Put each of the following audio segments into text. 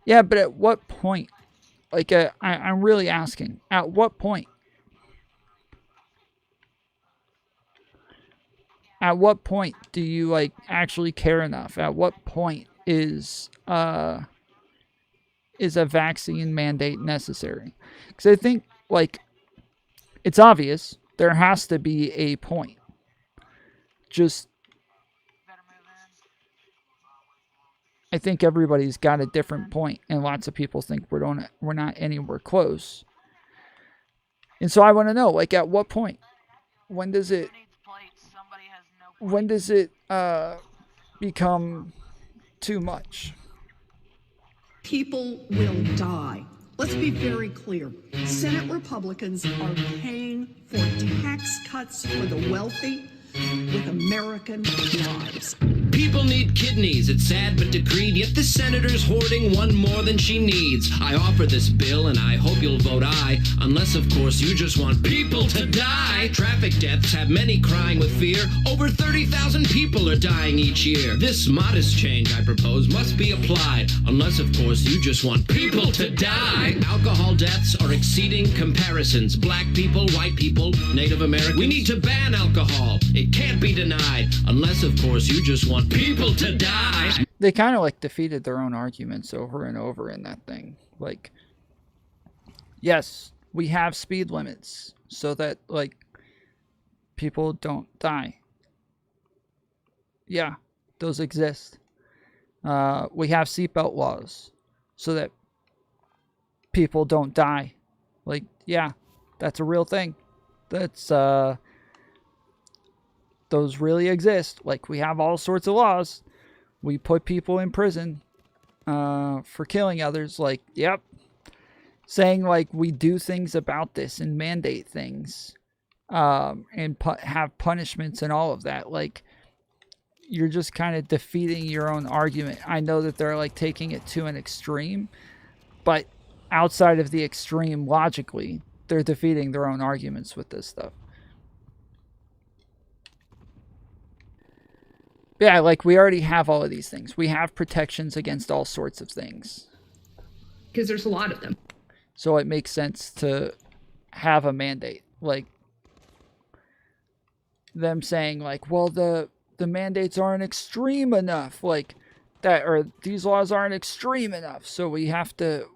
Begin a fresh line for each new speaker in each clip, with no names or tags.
Yeah, but at what point? Like, I'm really asking. At what point? At what point do you like actually care enough? At what point is a vaccine mandate necessary? Because I think like it's obvious there has to be a point. Just I think everybody's got a different point, and lots of people think we're not anywhere close. And so I want to know, like, at what point? When does it? When does it become too much?
People will die. Let's be very clear. Senate Republicans are paying for tax cuts for the wealthy with American lives.
People need kidneys, it's sad but decreed, yet the senator's hoarding one more than she needs. I offer this bill and I hope you'll vote aye, unless of course you just want people to die. Traffic deaths have many crying with fear. Over 30,000 people are dying each year. This modest change I propose must be applied, unless of course you just want people to die. Alcohol deaths are exceeding comparisons. Black people, white people, Native Americans. We need to ban alcohol. It can't be denied, unless of course you just want people to die.
They kind of like defeated their own arguments over and over in that thing. Like, yes, we have speed limits so that like people don't die. Yeah, those exist. We have seatbelt laws so that people don't die. Like, yeah, that's a real thing. That's those really exist. Like, we have all sorts of laws. We put people in prison for killing others. Like, yep. Saying, like, we do things about this and mandate things and have punishments and all of that. Like, you're just kind of defeating your own argument. I know that they're, like, taking it to an extreme, but outside of the extreme, logically, they're defeating their own arguments with this stuff. Yeah, like we already have all of these things. We have protections against all sorts of things.
Because there's a lot of them.
So it makes sense to have a mandate. Like them saying like, well, the mandates aren't extreme enough. Like that, or these laws aren't extreme enough. So we have to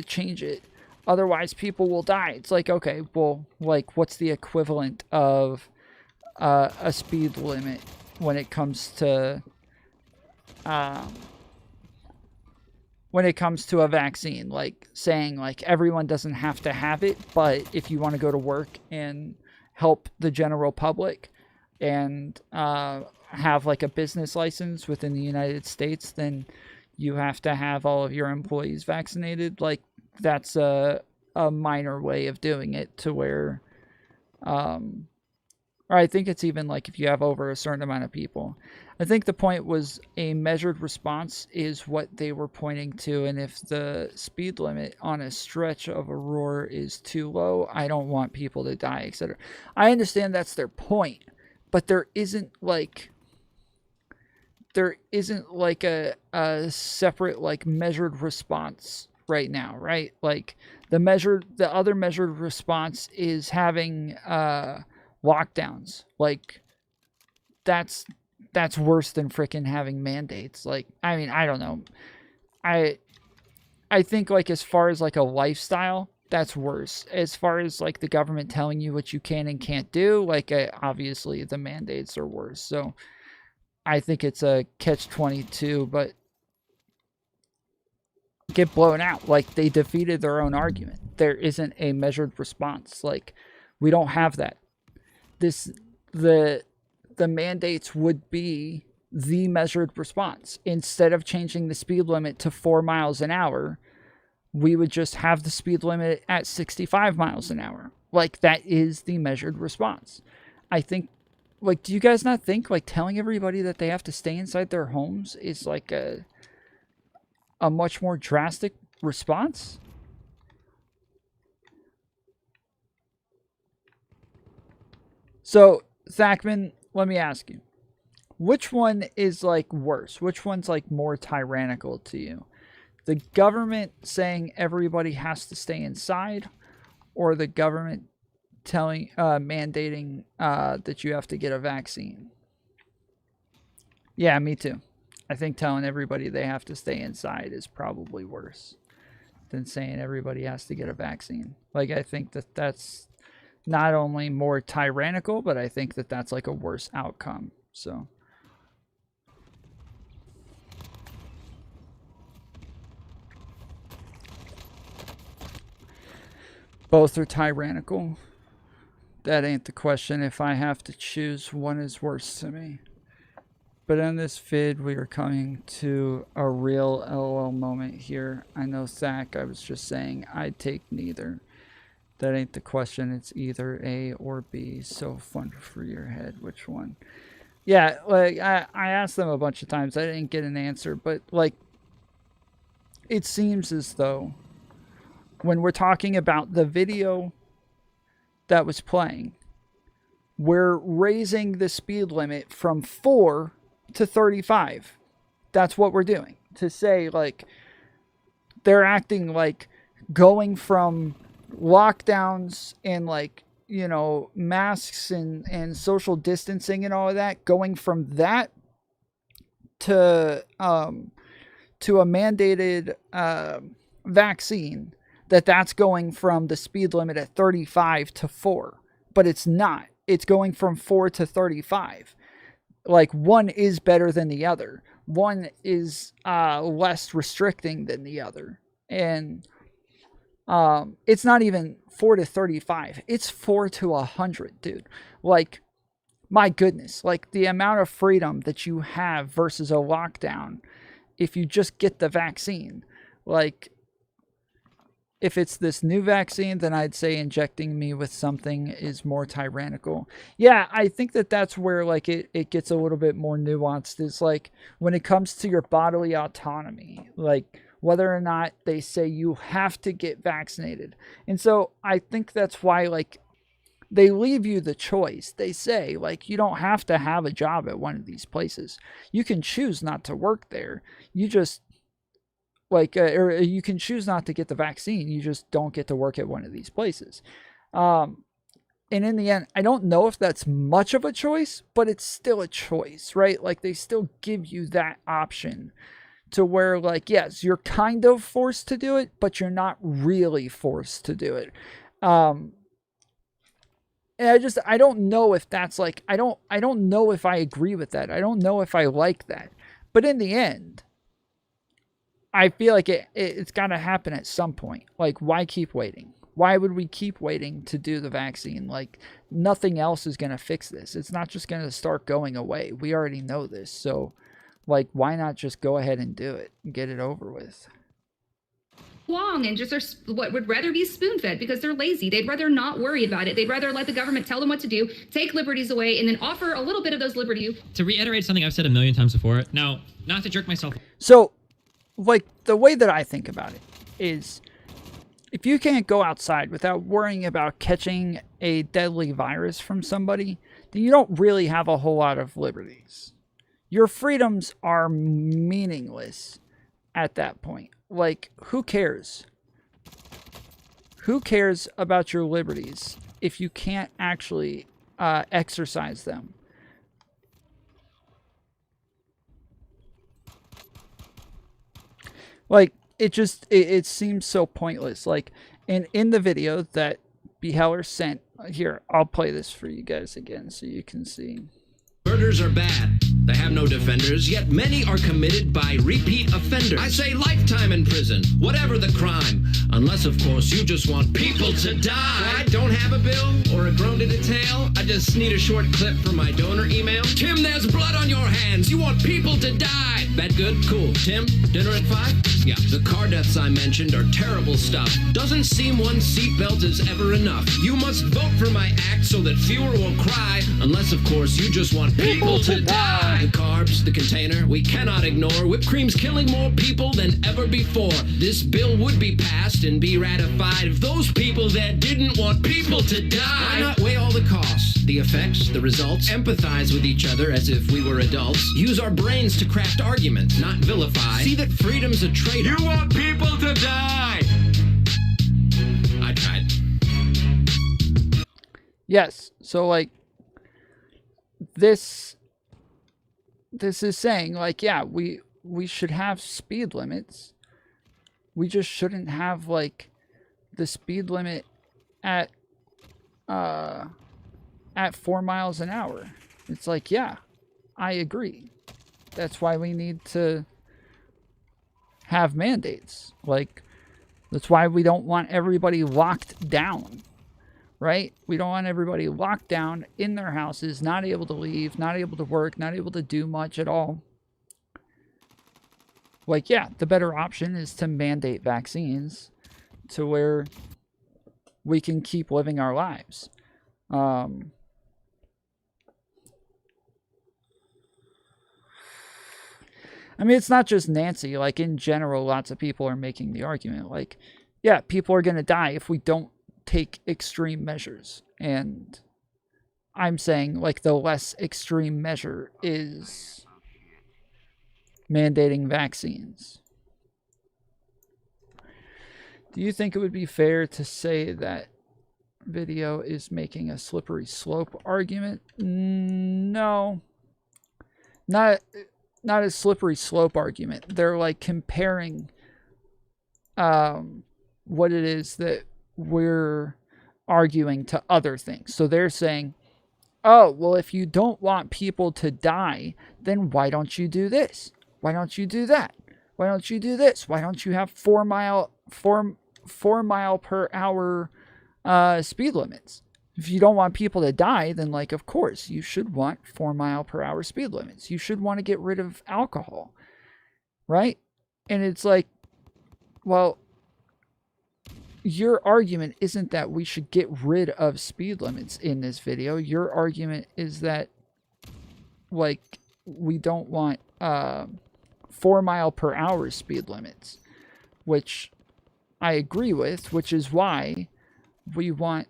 change it. Otherwise people will die. It's like, okay, well, like what's the equivalent of a speed limit when it comes to a vaccine? Like saying like everyone doesn't have to have it, but if you want to go to work and help the general public and have like a business license within the United States, then you have to have all of your employees vaccinated. Like that's a minor way of doing it to where or I think it's even like if you have over a certain amount of people. I think the point was a measured response is what they were pointing to. And if the speed limit on a stretch of Aurora is too low, I don't want people to die, etc. I understand that's their point, but there isn't like a separate like measured response right now, right? Like the other measured response is having lockdowns. Like that's worse than freaking having mandates. Like, I mean, I don't know. I think like as far as like a lifestyle, that's worse. As far as like the government telling you what you can and can't do, like obviously the mandates are worse. So I think it's a catch-22, but get blown out. Like they defeated their own argument. There isn't a measured response. Like we don't have that. The mandates would be the measured response. Instead of changing the speed limit to 4 miles an hour, we would just have the speed limit at 65 miles an hour. Like that is the measured response. I think, like, do you guys not think like telling everybody that they have to stay inside their homes is like a much more drastic response? So, Zachman, let me ask you, which one is like worse? Which one's like more tyrannical to you? The government saying everybody has to stay inside, or the government mandating that you have to get a vaccine. Yeah, me too. I think telling everybody they have to stay inside is probably worse than saying everybody has to get a vaccine. Like, I think that that's not only more tyrannical, but I think that that's like a worse outcome. So both are tyrannical. That ain't the question. If I have to choose, one is worse to me. But in this vid, we are coming to a real LOL moment here. I know, Zach, I was just saying I'd take neither. That ain't the question. It's either A or B. So fun for your head. Which one? Yeah, like, I asked them a bunch of times. I didn't get an answer. But, like, it seems as though when we're talking about the video that was playing, we're raising the speed limit from 4 to 35. That's what we're doing. To say, like, they're acting like going from lockdowns and, like, you know, masks and social distancing and all of that, going from that to a mandated vaccine, that's going from the speed limit at 35 to 4. But it's not. It's going from 4 to 35. Like, one is better than the other. One is less restricting than the other. And it's not even 4 to 35. It's 4 to 100, dude. Like, my goodness. Like, the amount of freedom that you have versus a lockdown if you just get the vaccine. Like, if it's this new vaccine, then I'd say injecting me with something is more tyrannical. Yeah, I think that that's where, like, it gets a little bit more nuanced. Is, like, when it comes to your bodily autonomy, like, whether or not they say you have to get vaccinated. And so I think that's why, like, they leave you the choice. They say, like, you don't have to have a job at one of these places. You can choose not to work there. You just, like, or you can choose not to get the vaccine. You just don't get to work at one of these places. And in the end, I don't know if that's much of a choice, but it's still a choice, right? Like, they still give you that option to where, like, yes, you're kind of forced to do it, but you're not really forced to do it. And I don't know if that's, like, I don't know if I agree with that. I don't know if I like that. But in the end, I feel like it's got to happen at some point. Like, why keep waiting? Why would we keep waiting to do the vaccine? Like, nothing else is going to fix this. It's not just going to start going away. We already know this. So, like, why not just go ahead and do it and get it over with?
Long and just are what would rather be spoon-fed because they're lazy. They'd rather not worry about it. They'd rather let the government tell them what to do, take liberties away, and then offer a little bit of those liberties.
To reiterate something I've said a million times before, now, not to jerk myself.
So, like, the way that I think about it is, if you can't go outside without worrying about catching a deadly virus from somebody, then you don't really have a whole lot of liberties. Your freedoms are meaningless at that point. Like, who cares? Who cares about your liberties if you can't actually exercise them? Like, it seems so pointless. Like, in the video that Beheller sent, here, I'll play this for you guys again so you can see.
Murders are bad. They have no defenders, yet many are committed by repeat offenders. I say lifetime in prison, whatever the crime. Unless, of course, you just want people to die. I don't have a bill or a groan to detail. I just need a short clip from my donor email. Tim, there's blood on your hands. You want people to die. That good? Cool. Tim, dinner at 5? Yeah. The car deaths I mentioned are terrible stuff. Doesn't seem one seatbelt is ever enough. You must vote for my act so that fewer will cry. Unless, of course, you just want people to die. die. The carbs, the container, we cannot ignore. Whipped cream's killing more people than ever before. This bill would be passed and be ratified if those people that didn't want people to die. Why not weigh all the costs, the effects, the results, empathize with each other as if we were adults, use our brains to craft arguments, not vilify, see that freedom's a trade-off.
You want people to die!
I tried.
Yes. So like this is saying like, yeah, we should have speed limits. We just shouldn't have like the speed limit at 4 miles an hour. It's like, yeah, I agree. That's why we need to have mandates. Like, that's why we don't want everybody locked down, right? We don't want everybody locked down in their houses, not able to leave, not able to work, not able to do much at all. Like, yeah, the better option is to mandate vaccines to where we can keep living our lives. I mean, it's not just Nancy. Like, in general, lots of people are making the argument. Like, yeah, people are going to die if we don't take extreme measures. And I'm saying, like, the less extreme measure is mandating vaccines. Do you think it would be fair to say that video is making a slippery slope argument? No. Not a slippery slope argument. They're like comparing what it is that we're arguing to other things. So they're saying, oh, well, if you don't want people to die, then why don't you do this? Why don't you do that? Why don't you do this? Why don't you have 4 mile per hour speed limits? If you don't want people to die, then, like, of course, you should want 4 mile per hour speed limits. You should want to get rid of alcohol, right? And it's like, well, your argument isn't that we should get rid of speed limits in this video. Your argument is that, like, we don't want 4 mile per hour speed limits, which I agree with, which is why we want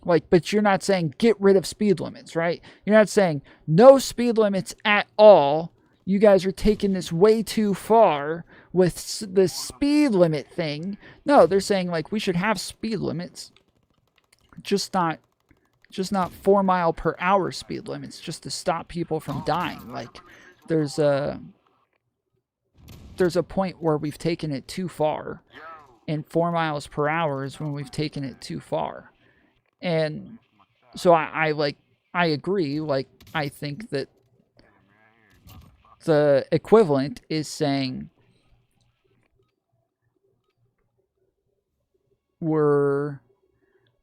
like, but you're not saying get rid of speed limits, right? You're not saying no speed limits at all. You guys are taking this way too far with the speed limit thing. No, they're saying like we should have speed limits, just not 4 mile per hour speed limits, just to stop people from dying. Like, there's a point where we've taken it too far. And 4 miles per hour is when we've taken it too far. And so I agree. Like, I think that the equivalent is saying we're,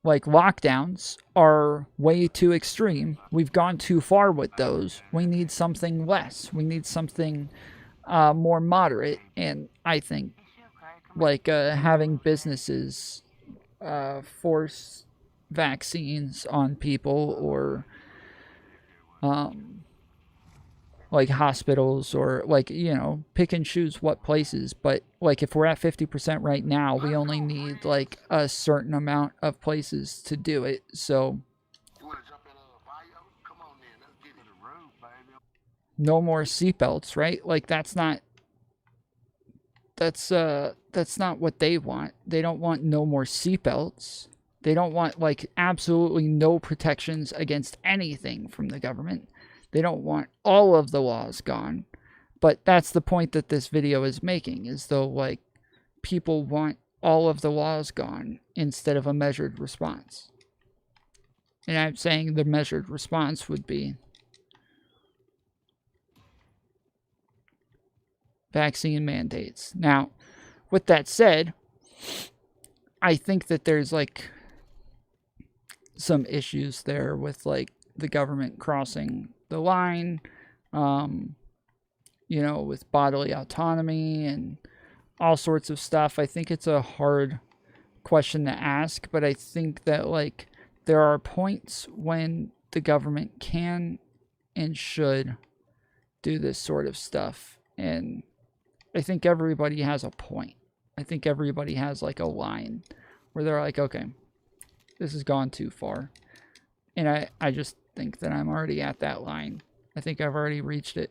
like, lockdowns are way too extreme. We've gone too far with those. We need something less. We need something more moderate. And I think, like, having businesses force vaccines on people, or like hospitals, or, like, you know, pick and choose what places. But, like, if we're at 50% right now, we only need, like, a certain amount of places to do it. So no more seatbelts, right? Like, that's not what they want. They don't want no more seatbelts. They don't want, like, absolutely no protections against anything from the government. They don't want all of the laws gone. But that's the point that this video is making, is though, like, people want all of the laws gone instead of a measured response. And I'm saying the measured response would be vaccine mandates. Now, with that said, I think that there's, like, some issues there with, like, the government crossing the line, you know, with bodily autonomy and all sorts of stuff. I think it's a hard question to ask, but I think that, like, there are points when the government can and should do this sort of stuff. And I think everybody has a point. I think everybody has like a line where they're like, okay, this has gone too far. And I just think that I'm already at that line. I think I've already reached it.